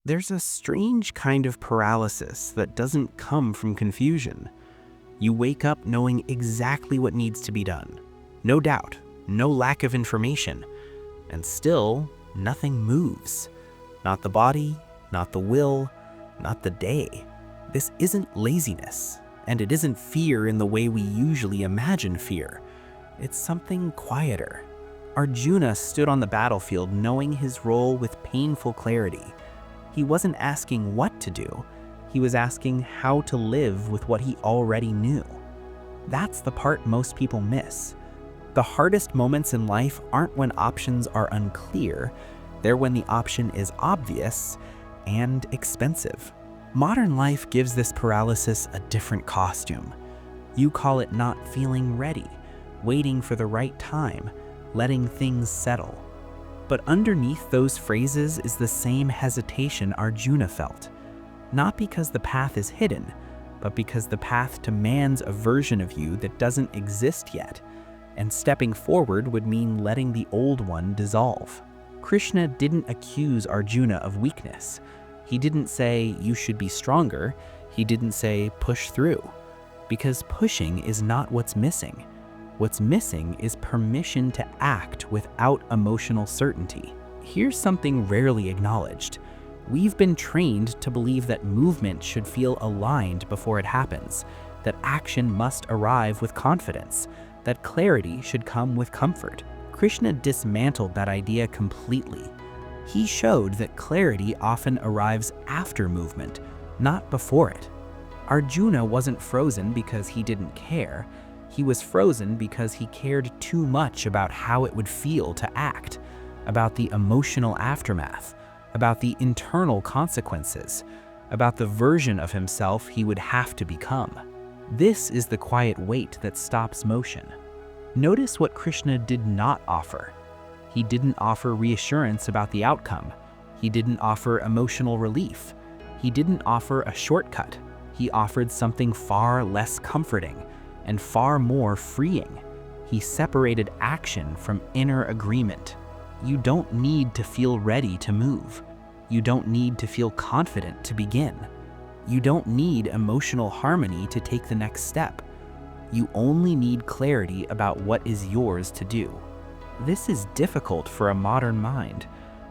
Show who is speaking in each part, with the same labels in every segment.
Speaker 1: There's a strange kind of paralysis that doesn't come from confusion. You wake up knowing exactly what needs to be done. No doubt, no lack of information. And still, nothing moves. Not the body, not the will, not the day. This isn't laziness, and it isn't fear in the way we usually imagine fear. It's something quieter. Arjuna stood on the battlefield knowing his role with painful clarity. He wasn't asking what to do, he was asking how to live with what he already knew. That's the part most people miss. The hardest moments in life aren't when options are unclear, they're when the option is obvious and expensive. Modern life gives this paralysis a different costume. You call it not feeling ready, waiting for the right time, letting things settle. But underneath those phrases is the same hesitation Arjuna felt. Not because the path is hidden, but because the path demands a version of you that doesn't exist yet, and stepping forward would mean letting the old one dissolve. Krishna didn't accuse Arjuna of weakness. He didn't say, you should be stronger. He didn't say, push through. Because pushing is not what's missing. What's missing is permission to act without emotional certainty. Here's something rarely acknowledged. We've been trained to believe that movement should feel aligned before it happens, that action must arrive with confidence, that clarity should come with comfort. Krishna dismantled that idea completely. He showed that clarity often arrives after movement, not before it. Arjuna wasn't frozen because he didn't care. He was frozen because he cared too much about how it would feel to act, about the emotional aftermath, about the internal consequences, about the version of himself he would have to become. This is the quiet weight that stops motion. Notice what Krishna did not offer. He didn't offer reassurance about the outcome. He didn't offer emotional relief. He didn't offer a shortcut. He offered something far less comforting and far more freeing. He separated action from inner agreement. You don't need to feel ready to move. You don't need to feel confident to begin. You don't need emotional harmony to take the next step. You only need clarity about what is yours to do. This is difficult for a modern mind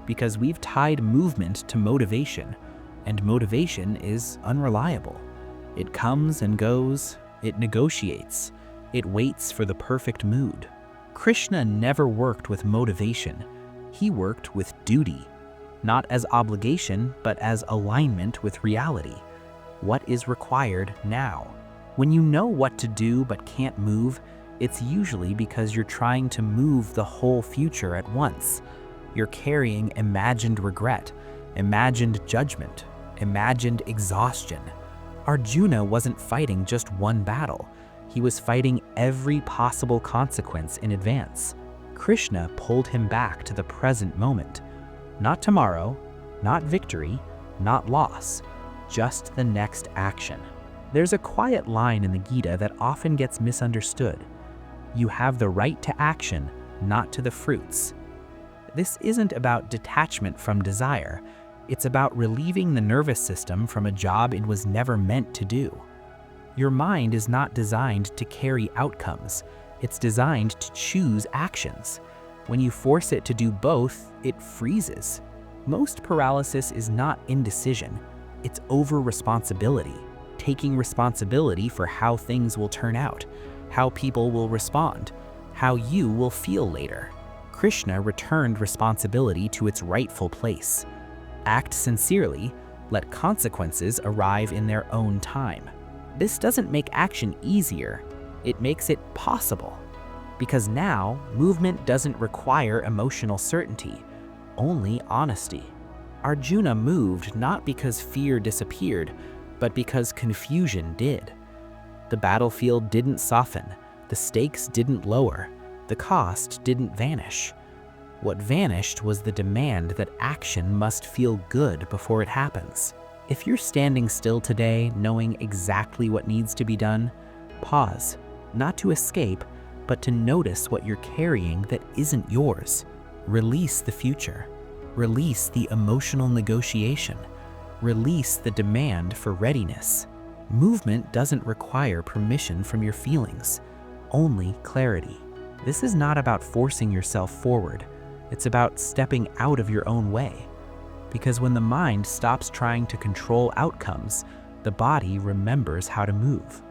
Speaker 1: because we've tied movement to motivation, and motivation is unreliable. It comes and goes, it negotiates, it waits for the perfect mood. Krishna never worked with motivation. He worked with duty, not as obligation, but as alignment with reality. What is required now? When you know what to do but can't move, it's usually because you're trying to move the whole future at once. You're carrying imagined regret, imagined judgment, imagined exhaustion. Arjuna wasn't fighting just one battle. He was fighting every possible consequence in advance. Krishna pulled him back to the present moment. Not tomorrow, not victory, not loss, just the next action. There's a quiet line in the Gita that often gets misunderstood. You have the right to action, not to the fruits. This isn't about detachment from desire. It's about relieving the nervous system from a job it was never meant to do. Your mind is not designed to carry outcomes. It's designed to choose actions. When you force it to do both, it freezes. Most paralysis is not indecision. It's over-responsibility, taking responsibility for how things will turn out, how people will respond, how you will feel later. Krishna returned responsibility to its rightful place. Act sincerely, let consequences arrive in their own time. This doesn't make action easier, it makes it possible. Because now, movement doesn't require emotional certainty, only honesty. Arjuna moved not because fear disappeared, but because confusion did. The battlefield didn't soften, the stakes didn't lower, the cost didn't vanish. What vanished was the demand that action must feel good before it happens. If you're standing still today knowing exactly what needs to be done, pause, not to escape, but to notice what you're carrying that isn't yours. Release the future. Release the emotional negotiation. Release the demand for readiness. Movement doesn't require permission from your feelings, only clarity. This is not about forcing yourself forward. It's about stepping out of your own way. Because when the mind stops trying to control outcomes, the body remembers how to move.